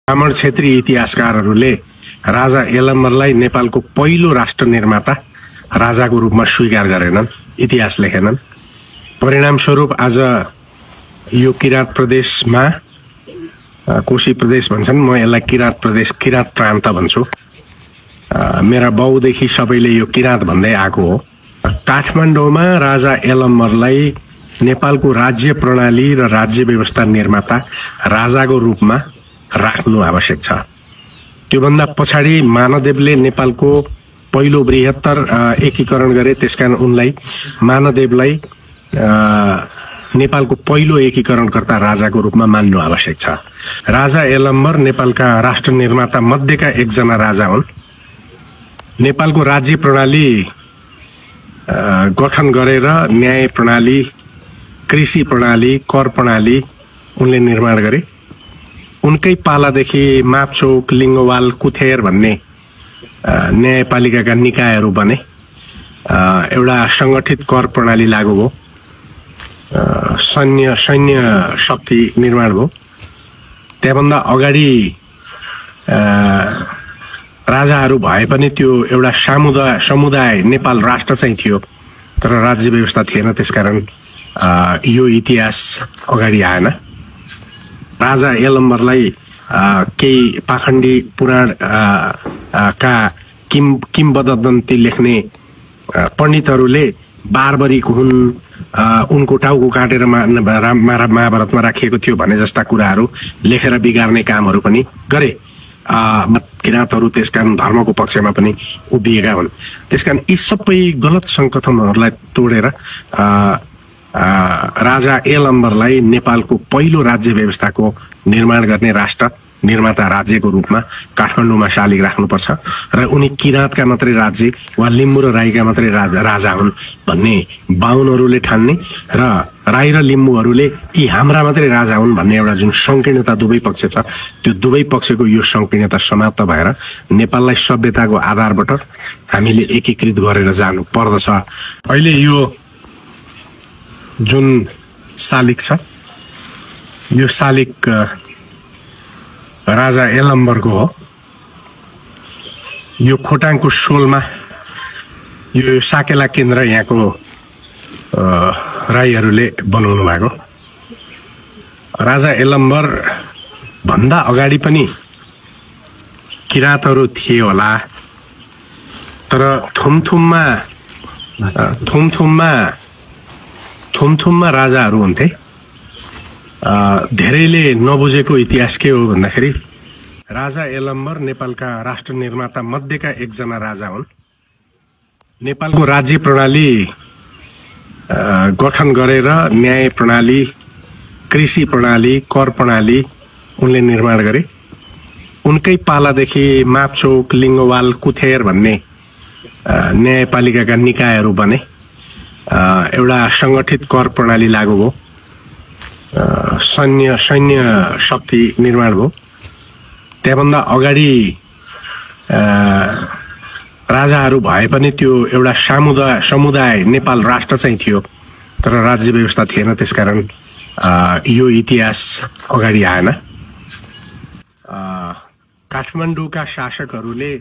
ब्राह्मण क्षेत्रीय इतिहासकारहरूले राजा यलम्बरलाई नेपालको पहिलो राष्ट्र निर्माता राजाको रूपमा स्वीकार गरेनन्, इतिहास लेखेनन्। परिणामस्वरूप आज यो किराँत प्रदेशमा कोशी प्रदेश भन्छन्, म यसलाई किराँत प्रदेश, किराँत प्रान्त भन्छु। मेरा बाउदेखि सबैले यो किराँत भन्दै आएको हो। काठमाडौँमा राजा यलम्बरलाई नेपालको राज्य प्रणाली र राज्य व्यवस्था निर्माता राजाको रूपमा राख्नु आवश्यक छ। त्योभन्दा पछाडि मानदेवले नेपालको पहिलो बृहत्तर एकीकरण गरे, त्यसकारण उनलाई मानदेवलाई नेपालको पहिलो एकीकरणकर्ता राजाको रूपमा मान्नु आवश्यक छ। राजा यलम्बर नेपालका राष्ट्र निर्माता मध्येका एकजना राजा हुन्। नेपालको राज्य प्रणाली गठन गरेर न्याय प्रणाली, कृषि प्रणाली, कर प्रणाली उनले निर्माण गरे। उनकै पालादेखि मापचौक, लिङ्गोवाल, कुथेर भन्ने न्यायपालिकाका निकायहरू बने। एउटा सङ्गठित कर प्रणाली लागू भयो, सैन्य शक्ति निर्माण भयो। त्यहाँभन्दा अगाडि राजाहरू भए पनि त्यो एउटा समुदाय नेपाल राष्ट्र चाहिँ थियो, तर राज्य व्यवस्था थिएन। त्यसकारण यो इतिहास अगाडि आएन। राजा यलम्बरलाई केही पाखण्डी पुराण का किम्वदन्ती लेख्ने पण्डितहरूले बारबरिक हुन्, उनको टाउको काटेर महाभारतमा राखिएको थियो भने जस्ता कुराहरू लेखेर बिगार्ने कामहरू पनि गरे। किराँतहरू त्यसकारण धर्मको पक्षमा पनि उभिएका हुन्। त्यसकारण यी सबै गलत सङ्कथनहरूलाई तोडेर राजा यलम्बरलाई नेपालको पहिलो राज्य व्यवस्थाको निर्माण गर्ने राष्ट्र निर्माता राज्यको रूपमा काठमाडौँमा शालिग राख्नुपर्छ र उनी किराँतका मात्रै राज्य वा लिम्बू र राईका मात्रै राजा हुन् भन्ने बाहुनहरूले ठान्ने र राई र लिम्बूहरूले यी हाम्रा मात्रै राजा हुन् भन्ने एउटा जुन संकीर्णता दुवै पक्ष छ, त्यो दुवै पक्षको यो संकीर्णता समाप्त भएर नेपाललाई सभ्यताको आधारबाट हामीले एकीकृत गरेर जानु पर्दछ। अहिले यो जुन शालिग छ, यो शालिग राजा यलम्बरको हो। यो खोटाङको शोलमा यो साकेला केन्द्र यहाँको राईहरूले बनाउनु भएको। राजा यलम्बर भन्दा अगाडि पनि किराँतहरू थिए होला, तर थुमथुममा राजाहरू हुन्थे। धेरैले नबुझेको इतिहास के हो भन्दाखेरि राजा यलम्बर नेपालका राष्ट्र निर्माता मध्येका एकजना राजा हुन्। नेपालको राज्य प्रणाली गठन गरेर न्याय प्रणाली, कृषि प्रणाली, कर प्रणाली उनले निर्माण गरे। उनकै पालादेखि मापचौक, लिङ्गोवाल, कुथेर भन्ने न्यायपालिकाका निकायहरू बने। एउटा सङ्गठित कर प्रणाली लागू भयो, सैन्य शक्ति निर्माण भयो। त्यहाँभन्दा अगाडि राजाहरू भए पनि त्यो एउटा समुदाय नेपाल राष्ट्र चाहिँ थियो, तर राज्य व्यवस्था थिएन। त्यसकारण यो इतिहास अगाडि आएन। काठमाडौँका शासकहरूले,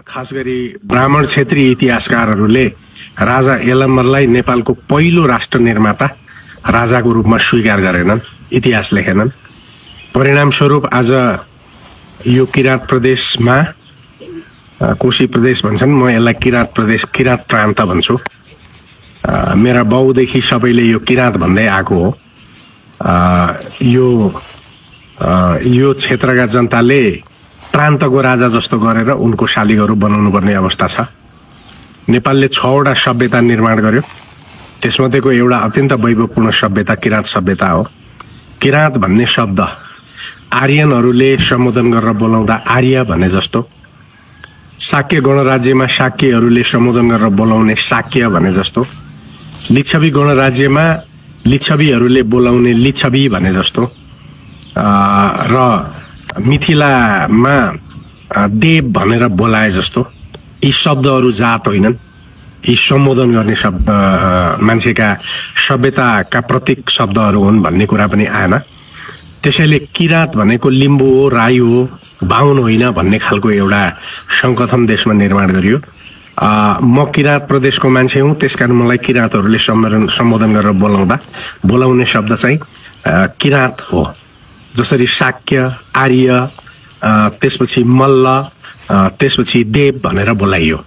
खास गरी ब्राह्मण क्षेत्रीय इतिहासकारहरूले राजा यलम्बरलाई नेपालको पहिलो राष्ट्र निर्माता राजाको रूपमा स्वीकार गरेनन्, इतिहास लेखेनन्। परिणामस्वरूप आज यो किराँत प्रदेशमा कोशी प्रदेश भन्छन्, म यसलाई किराँत प्रदेश, किराँत प्रान्त भन्छु। मेरा बाउदेखि सबैले यो किराँत भन्दै आएको हो। यो क्षेत्रका जनताले प्रान्तको राजा जस्तो गरेर उनको शालिगहरू बनाउनु पर्ने अवस्था छ। नेपालले 6वटा सभ्यता निर्माण गर्यो, त्यसमध्येको एउटा अत्यन्त वैभवपूर्ण सभ्यता किराँत सभ्यता हो। किराँत भन्ने शब्द आर्यनहरूले सम्बोधन गरेर बोलाउँदा आर्य भने जस्तो, शाक्य गणराज्यमा शाक्यहरूले सम्बोधन गरेर बोलाउने शाक्य भने जस्तो, लिच्छवी गणराज्यमा लिच्छवीहरूले बोलाउने लिच्छवी भने जस्तो, र मिथिलामा देव भनेर बोलाए जस्तो, यी शब्दहरू जात होइनन्। यी सम्बोधन गर्ने शब्द मान्छेका सभ्यताका प्रतीक शब्दहरू हुन् भन्ने कुरा पनि आएन। त्यसैले किराँत भनेको लिम्बू हो, राई हो, बाहुन होइन भन्ने खालको एउटा संकथन देशमा निर्माण गरियो। म किराँत प्रदेशको मान्छे हुँ, त्यसकारण मलाई किराँतहरूले सम्बोधन गरेर बोलाउने शब्द चाहिँ किराँत हो। जसरी शाक्य, आर्य, त्यसपछि मल्ल, त्यसपछि देव भनेर बोलाइयो।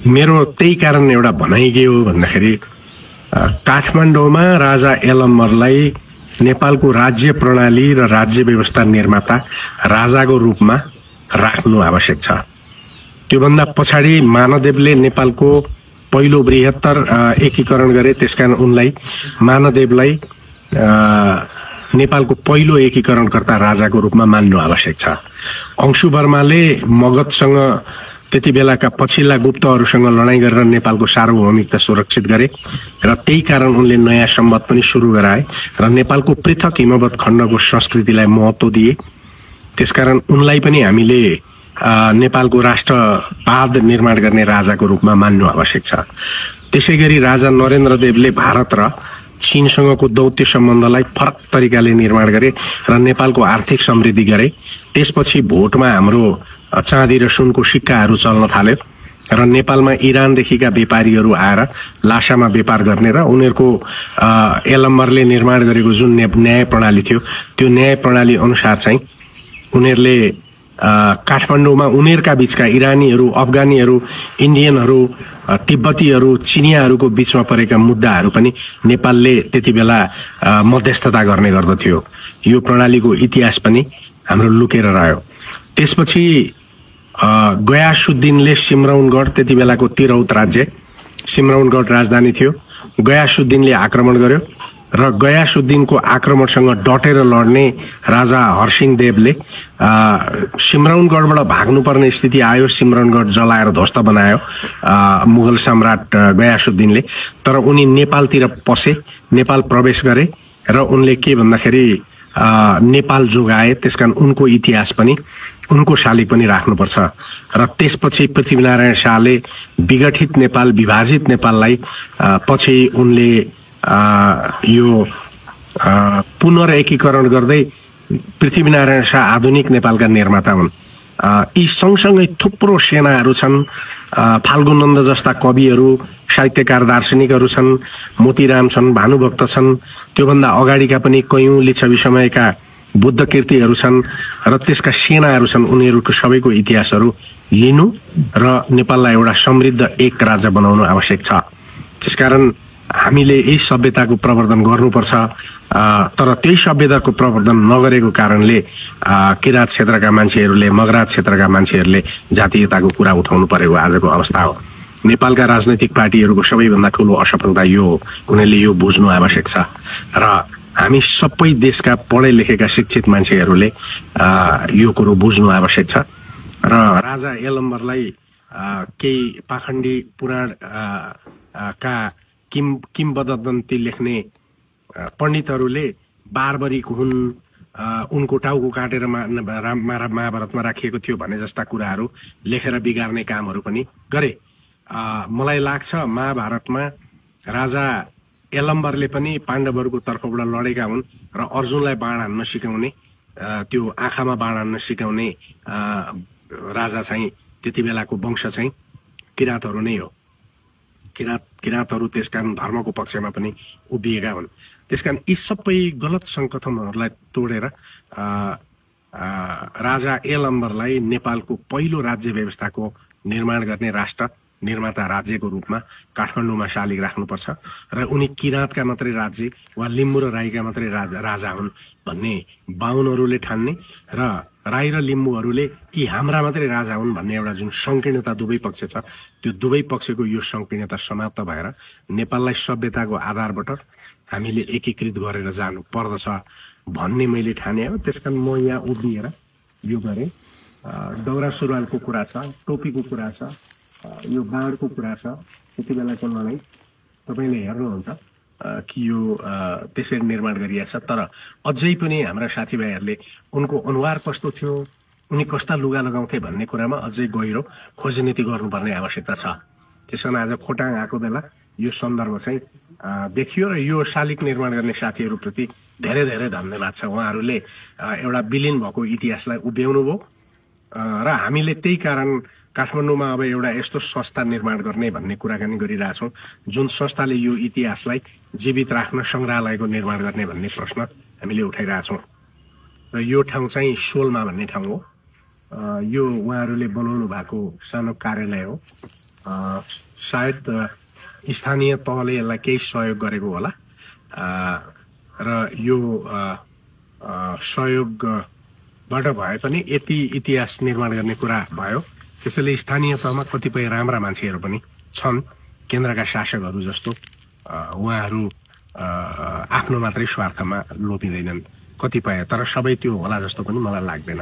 मेरो त्यही कारण एउटा भनाइ के हो भन्दाखेरि काठमाडौँमा राजा यलम्बरलाई नेपालको राज्य प्रणाली र राज्य व्यवस्था निर्माता राजाको रूपमा राख्नु आवश्यक छ। त्योभन्दा पछाडि मानदेवले नेपालको पहिलो बृहत्तर एकीकरण गरे, त्यसकारण उनलाई मानदेवलाई नेपालको पहिलो एकीकरणकर्ता राजाको रूपमा मान्नु आवश्यक छ। अंशुवर्माले मगधसँग त्यति बेलाका पछिल्ला गुप्तहरूसँग लडाईँ गरेर नेपालको सार्वभौमिकता सुरक्षित गरे र त्यही कारण उनले नयाँ सम्वत पनि सुरु गराए र नेपालको पृथक हिमवत खण्डको संस्कृतिलाई महत्त्व दिए। त्यसकारण उनलाई पनि हामीले नेपालको राष्ट्रवाद निर्माण गर्ने राजाको रूपमा मान्नु आवश्यक छ। त्यसैगरी राजा नरेन्द्रदेवले भारत र चीनसँगको दौत्य सम्बन्धलाई फरक तरिकाले निर्माण गरे र नेपालको आर्थिक समृद्धि गरे। त्यसपछि भोटमा हाम्रो चाँदी र सुनको सिक्काहरू चल्न थाल्यो र नेपालमा इरानदेखिका व्यापारीहरू आएर लासामा व्यापार गर्ने र उनीहरूको यलम्बरले निर्माण गरेको जुन न्याय प्रणाली थियो त्यो न्याय प्रणाली अनुसार चाहिँ उनीहरूले काठमाडौँमा उनीहरूका बीचका इरानीहरू, अफगानीहरू, इन्डियनहरू, तिब्बतीहरू, चिनियाहरूको बीचमा परेका मुद्दाहरू पनि नेपालले त्यति बेला मध्यस्थता गर्ने गर्दथ्यो। यो प्रणालीको इतिहास पनि हाम्रो लुकेर रह्यो। त्यसपछि गयासुद्दिनले सिमरौनगढ, त्यति बेलाको तिरहुत राज्य सिमरौनगढ राजधानी थियो, गयासुद्दिनले आक्रमण गर्यो र गयासुद्दिनको आक्रमणसँग डटेर लड्ने राजा हरसिंहदेवले सिमरौनगढबाट भाग्नुपर्ने स्थिति आयो। सिमरौनगढ जलाएर ध्वस्त बनायो मुगल सम्राट गयासुद्दिनले। तर उनी नेपालतिर पसे, नेपाल प्रवेश गरे र उनले के भन्दाखेरि नेपाल जोगाए। त्यसकारण उनको इतिहास पनि, उनको शालिग पनि राख्नुपर्छ। र त्यसपछि पृथ्वीनारायण शाहले विघटित नेपाल, विभाजित नेपाललाई पछि उनले यो पुनर्एकीकरण गर्दै पृथ्वीनारायण शाह आधुनिक नेपालका निर्माता हुन्। यी सँगसँगै थुप्रो सेनाहरू छन्। फाल्गुनन्द जस्ता कविहरू, साहित्यकार, दार्शनिकहरू छन्, मोतीराम छन्, भानुभक्त छन्। त्योभन्दा अगाडिका पनि कयौं लिच्छवी समयका बुद्ध कीर्तिहरू छन् र त्यसका सेनाहरू छन्। उनीहरूको सबैको इतिहासहरू लिनु र नेपाललाई एउटा समृद्ध एक राज्य बनाउनु आवश्यक छ। त्यसकारण हामीले यही सभ्यताको प्रवर्धन गर्नुपर्छ। तर त्यही सभ्यताको प्रवर्धन नगरेको कारणले किराँत क्षेत्रका मान्छेहरूले, मगराज क्षेत्रका मान्छेहरूले जातीयताको कुरा उठाउनु परेको आजको अवस्था हो। नेपालका राजनैतिक पार्टीहरूको सबैभन्दा ठुलो असफलता यो हो। उनीहरूले यो बुझ्नु आवश्यक छ र हामी सबै देशका पढे लेखेका शिक्षित मान्छेहरूले यो कुरो बुझ्नु आवश्यक छ। र राजा यलम्बरलाई केही पाखण्डी पुराण का किम्बदन्ती लेख्ने पण्डितहरूले बारबरिक हुन्, उनको टाउको काटेर महाभारतमा राखिएको थियो भने जस्ता कुराहरू लेखेर बिगार्ने कामहरू पनि गरे। मलाई लाग्छ महाभारतमा राजा यलम्बरले पनि पाण्डवहरूको तर्फबाट लडेका हुन् र अर्जुनलाई बाण हान्न सिकाउने, त्यो आँखामा बाण हान्न सिकाउने राजा चाहिँ त्यति बेलाको वंश चाहिँ किराँतहरू नै हो। किराँतहरू त्यसकारण धर्मको पक्षमा पनि उभिएका हुन्। त्यसकारण यी सबै गलत संकथनहरूलाई तोडेर राजा यलम्बरलाई नेपालको पहिलो राज्य व्यवस्थाको निर्माण गर्ने राष्ट्र निर्माता राज्यको रूपमा काठमाडौँमा शालिग राख्नुपर्छ र उनी किराँतका मात्रै राज्य वा लिम्बू र राईका मात्रै राजा हुन् भन्ने बाहुनहरूले ठान्ने र राई र लिम्बूहरूले यी हाम्रा मात्रै राजा हुन् भन्ने एउटा जुन संकीर्णता दुवै पक्ष छ, त्यो दुवै पक्षको यो संकीर्णता समाप्त भएर नेपाललाई सभ्यताको आधारबाट हामीले एकीकृत गरेर जानु पर्दछ भन्ने मैले ठाने हो। त्यसकारण म यहाँ उभिएर यो गरेँ। दौरा सुरुवालको कुरा छ, टोपीको कुरा छ, यो बाँडको कुरा छ। त्यति बेलाको लडाइँ तपाईँले हेर्नुहुन्छ कि यो त्यसरी निर्माण गरिएको छ। तर अझै पनि हाम्रा साथीभाइहरूले उनको अनुहार कस्तो थियो, उनी कस्ता लुगा लगाउँथे भन्ने कुरामा अझै गहिरो खोजनीति गर्नुपर्ने आवश्यकता छ। त्यसकारण आज खोटाङ आएको बेला यो सन्दर्भ चाहिँ देखियो र यो शालिग निर्माण गर्ने साथीहरूप्रति धेरै धेरै धन्यवाद छ। उहाँहरूले एउटा विलिन भएको इतिहासलाई उभ्याउनु भयो र हामीले त्यही कारण काठमाडौँमा अब एउटा यस्तो संस्था निर्माण गर्ने भन्ने कुराकानी गरिरहेछौँ जुन संस्थाले यो इतिहासलाई जीवित राख्न सङ्ग्रहालयको निर्माण गर्ने भन्ने प्रश्न हामीले उठाइरहेछौँ। र यो ठाउँ चाहिँ सोलमा भन्ने ठाउँ हो। यो उहाँहरूले बनाउनु भएको सानो कार्यालय हो। सायद स्थानीय तहले यसलाई केही सहयोग गरेको होला र यो सहयोगबाट भए पनि यति इतिहास निर्माण गर्ने कुरा भयो। त्यसैले स्थानीय तहमा कतिपय राम्रा मान्छेहरू पनि छन् केन्द्रका शासकहरू जस्तो। उहाँहरू आफ्नो मात्रै स्वार्थमा लोभिँदैनन् कतिपय, तर सबै त्यो होला जस्तो पनि मलाई लाग्दैन।